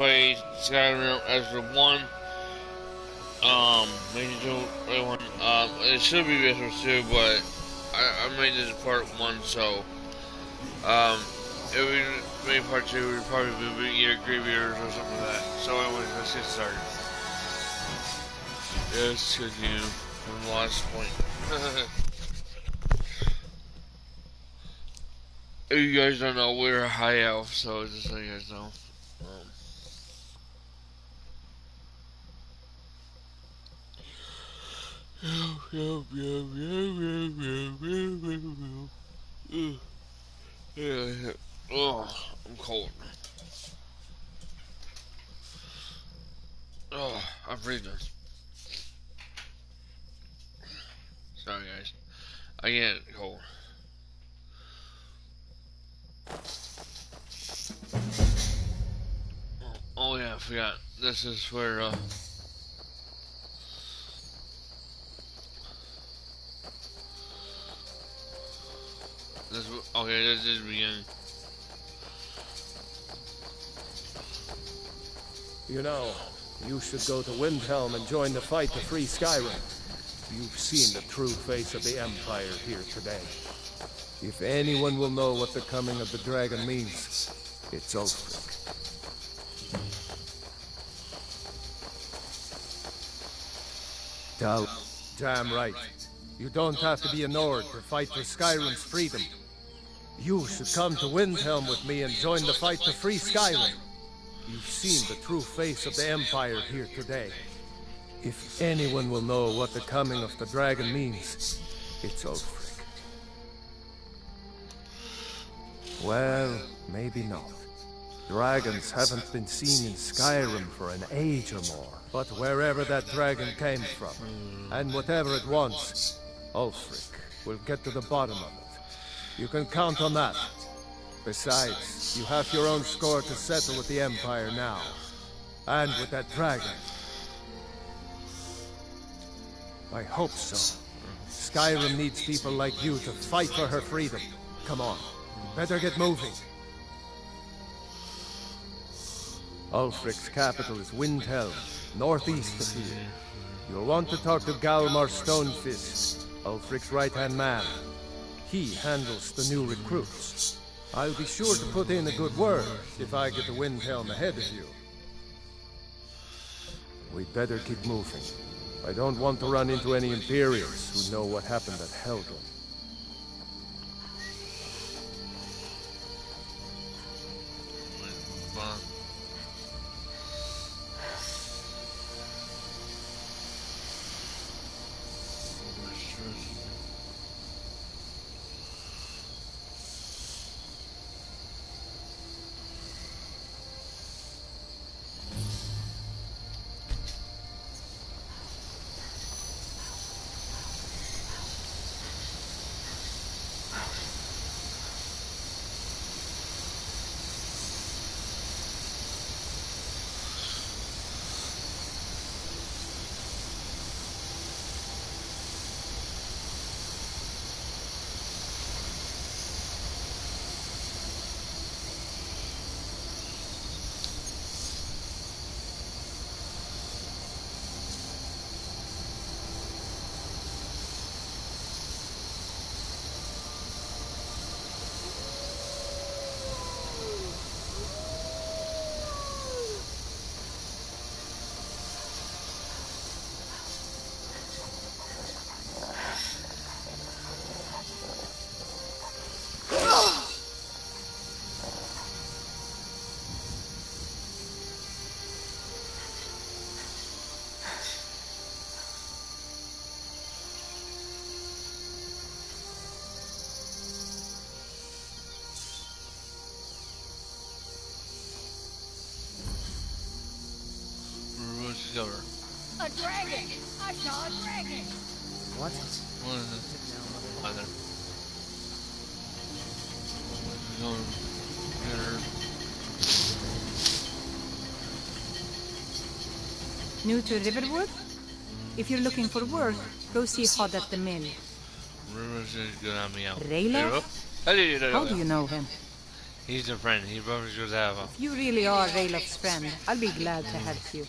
Play Skyrim as the one. Maybe do one. It should be Visual 2, but I made this part 1, so if we made part 2, we'd probably be either Grievous or something like that. So anyways, let's get started. Let's continue from the last point. If you guys don't know, we're a high elf, so just so you guys know. Oh, I'm cold. Oh, I'm freezing. Sorry, guys. I get cold. Oh yeah, I forgot. This is where okay, this is the beginning. You know, you should go to Windhelm and join the fight to free Skyrim. You've seen the true face of the Empire here today. If anyone will know what the coming of the dragon means, it's Ulfric. Damn right. You don't have to be a Nord to fight for Skyrim's freedom. You should come to Windhelm with me and join the fight to free Skyrim. You've seen the true face of the Empire here today. If anyone will know what the coming of the dragon means, it's Ulfric. Well, maybe not. Dragons haven't been seen in Skyrim for an age or more. But wherever that dragon came from, and whatever it wants, Ulfric will get to the bottom of it. You can count on that. Besides, you have your own score to settle with the Empire now. And with that dragon. I hope so. Skyrim needs people like you to fight for her freedom. Come on, better get moving. Ulfric's capital is Windhelm, northeast of here. You'll want to talk to Galmar Stonefist, Ulfric's right-hand man. He handles the new recruits. I'll be sure to put in a good word if I get to Windhelm ahead of you. We'd better keep moving. I don't want to run into any Imperials who know what happened at Helgen. A dragon! I saw a dragon! What? What is it? Either. New to Riverwood? If you're looking for work, go see Hod at the mill. River's is gonna me out. Raylo? How do you know him? He's a friend. He probably should have him. If you really are Raylof's friend, I'll be glad to help you.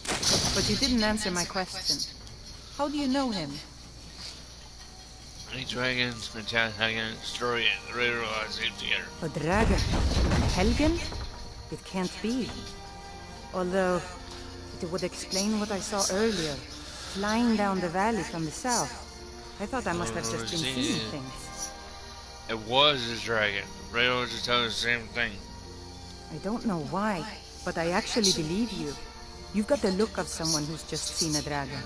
But you didn't answer my question. How do you know him? Any dragons, a chat dragon, story, and the radar are saved together. A dragon? Helgen? It can't be. Although, it would explain what I saw earlier, flying down the valley from the south. I thought I must have just been seeing things. It was a dragon. Radar just telling us the same thing. I don't know why, but I actually believe you. You've got the look of someone who's just seen a dragon.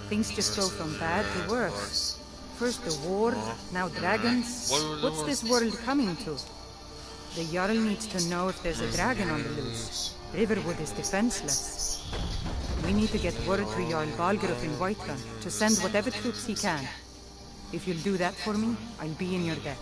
Things just go from bad to worse. First the war, now dragons. What's this world coming to? The Jarl needs to know if there's a dragon on the loose. Riverwood is defenseless. We need to get word to Jarl Balgruuf in Whiterun to send whatever troops he can. If you'll do that for me, I'll be in your debt.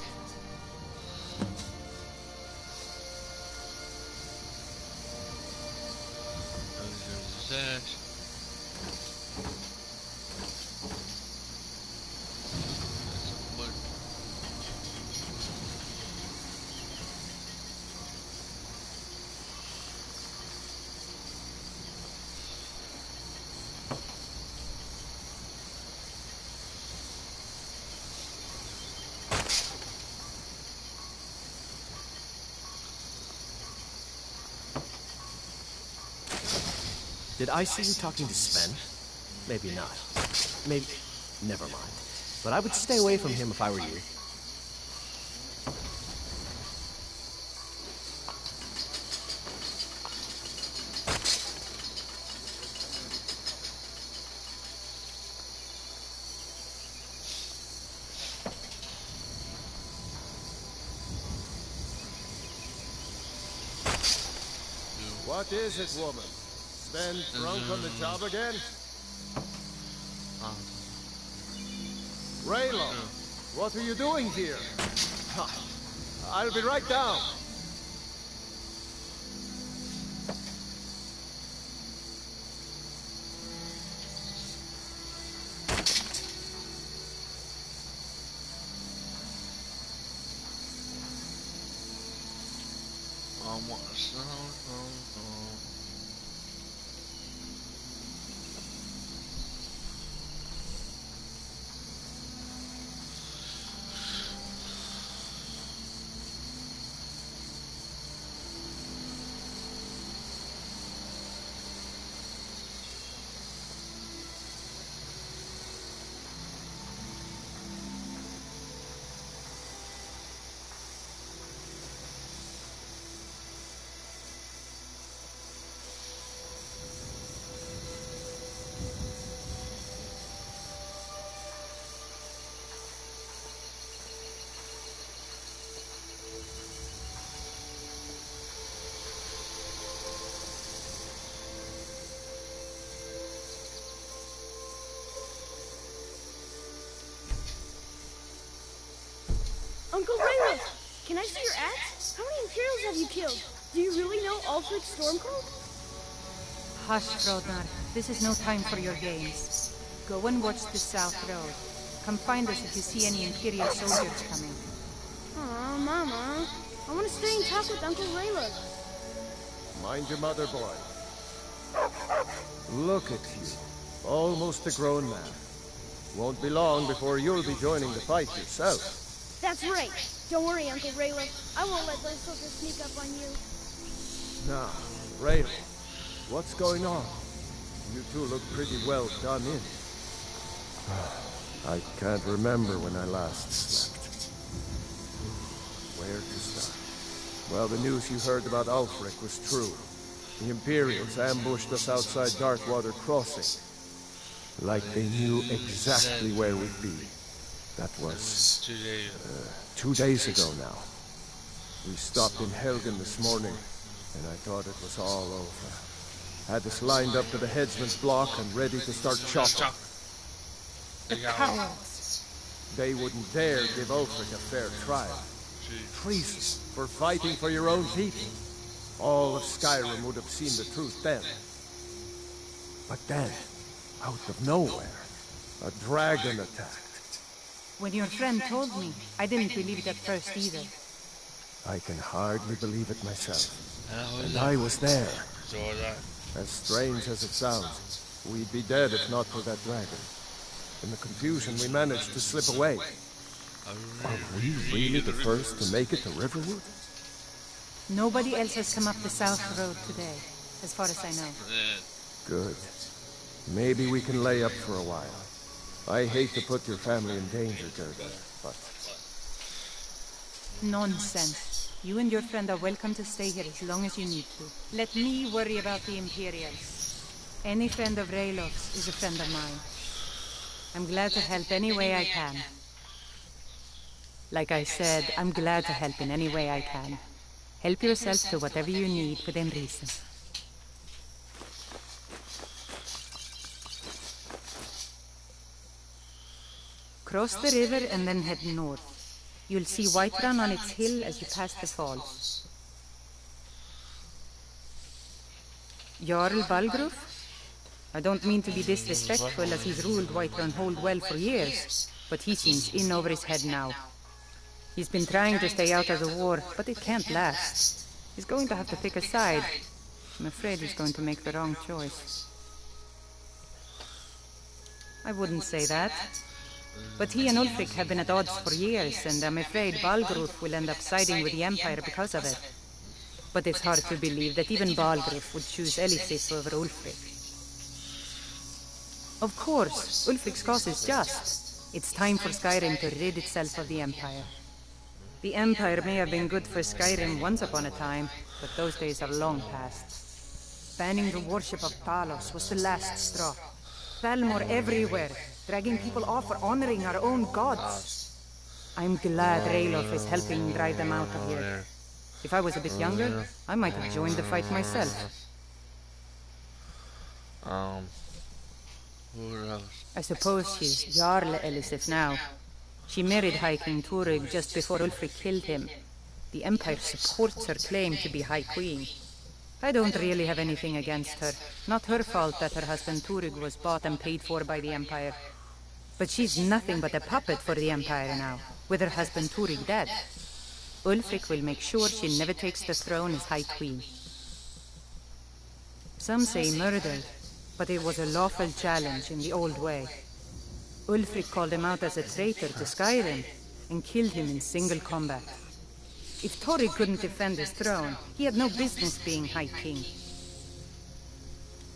Did I see you talking to Sven? Maybe not. Maybe... Never mind. But I would stay away from him if I were you. What is it, woman? Sven drunk on the job again? Raylo, what are you doing here? I'll be right down. Uncle Raylo, can I see your axe? How many Imperials have you killed? Do you really know Ulfric's Stormcloak? Hush, Frodnar. This is no time for your games. Go and watch the South Road. Come find us if you see any Imperial soldiers coming. Aw, Mama. I want to stay and talk with Uncle Raylo. Mind your mother, boy. Look at you. Almost a grown man. Won't be long before you'll be joining the fight yourself. That's right. Don't worry, Uncle Raylo. I won't let those soldiers sneak up on you. Now, Raylo, what's going on? You two look pretty well done in. I can't remember when I last slept. Where to start? Well, the news you heard about Ulfric was true. The Imperials ambushed us outside Darkwater Crossing. Like they knew exactly where we'd be. That was 2 days ago now. We stopped in Helgen this morning, and I thought it was all over. Had us lined up to the headsman's block and ready to start chopping. The cowards. They wouldn't dare give Ulfric a fair trial. Treason for fighting for your own people. All of Skyrim would have seen the truth then. But then, out of nowhere, a dragon attacked. When your friend told me, I didn't believe it at first either. I can hardly believe it myself. And I I was there. So was I. As strange as it sounds, we'd be dead if not for that dragon. In the confusion, we managed to slip away. Are we really the first to make it to Riverwood? Nobody else has come up the South Road today, as far as I know. Good. Maybe we can lay up for a while. I hate to put your family in danger, Gerda, but... Nonsense. You and your friend are welcome to stay here as long as you need to. Let me worry about the Imperials. Any friend of Raylof's is a friend of mine. I'm glad to help any way I can. Like I said, I'm glad to help in any way I can. Help yourself to whatever you need within reason. Cross the river and then head north. You'll see Whiterun on its hill as you pass the falls. Jarl Balgruf? I don't mean to be disrespectful, as he's ruled Whiterun hold well for years, but he seems in over his head now. He's been trying to stay out of the war, but it can't last. He's going to have to pick a side. I'm afraid he's going to make the wrong choice. I wouldn't say that. But he and Ulfric have been at odds for years, and I'm afraid Balgruf will end up siding with the Empire because of it. But it's hard to believe that even Balgruf would choose Elisif over Ulfric. Of course, Ulfric's cause is just. It's time for Skyrim to rid itself of the Empire. The Empire may have been good for Skyrim once upon a time, but those days are long past. Banning the worship of Talos was the last straw. Thalmor everywhere, dragging people off for honoring our own gods. I'm glad Ralof is helping drive them out of here. If I was a bit younger, I might have joined the fight myself. Who else? I suppose she's Jarl Elisif now. She married High King Turig just before Ulfric killed him. The Empire supports her claim to be High Queen. I don't really have anything against her. Not her fault that her husband Turig was bought and paid for by the Empire. But she's nothing but a puppet for the Empire now, with her husband Turig dead. Ulfric will make sure she never takes the throne as High Queen. Some say murdered, but it was a lawful challenge in the old way. Ulfric called him out as a traitor to Skyrim, and killed him in single combat. If Turig couldn't defend his throne, he had no business being High King.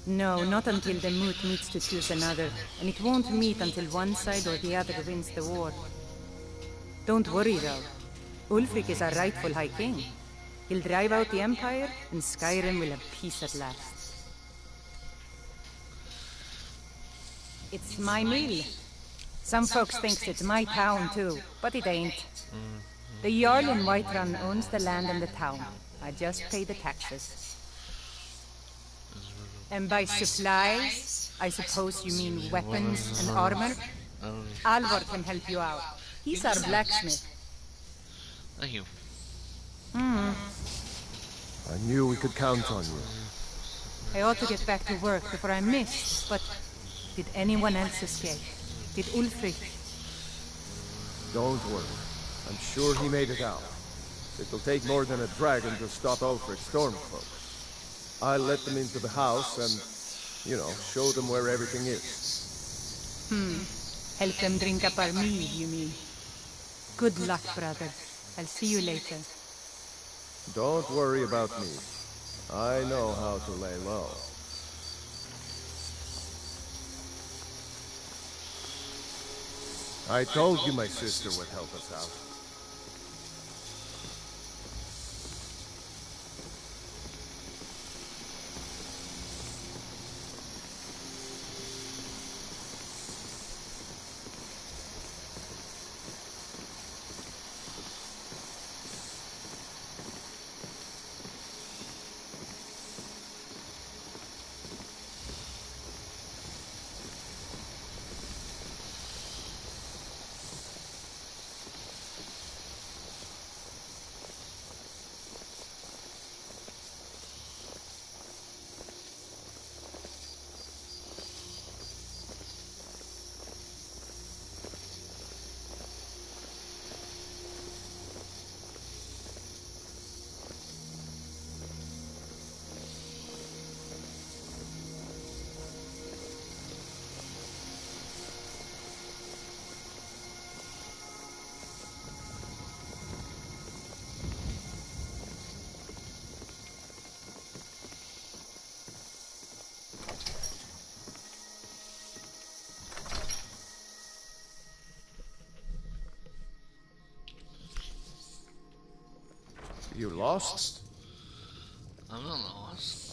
No, not until the moot meets to choose another, and it won't meet until one side or the other wins the war. Don't worry though. Ulfric is our rightful High King. He'll drive out the Empire, and Skyrim will have peace at last. It's my mill. Some folks think it's my town too, but it ain't. The Jarl in Whiterun owns the land and the town. I just pay the taxes. And by supplies, I suppose you mean weapons and armor? Alvor can help you out. He's our blacksmith. Thank you. I knew we could count on you. I ought to get back to work before I miss, but did anyone else escape? Did Ulfric? Don't worry. I'm sure he made it out. It'll take more than a dragon to stop Ulfric's stormfolk. I'll let them into the house and, you know, show them where everything is. Help them drink up our mead, you mean? Good luck, brother. I'll see you later. Don't worry about me. I know how to lay low. I told you my sister would help us out. You lost? I'm not lost.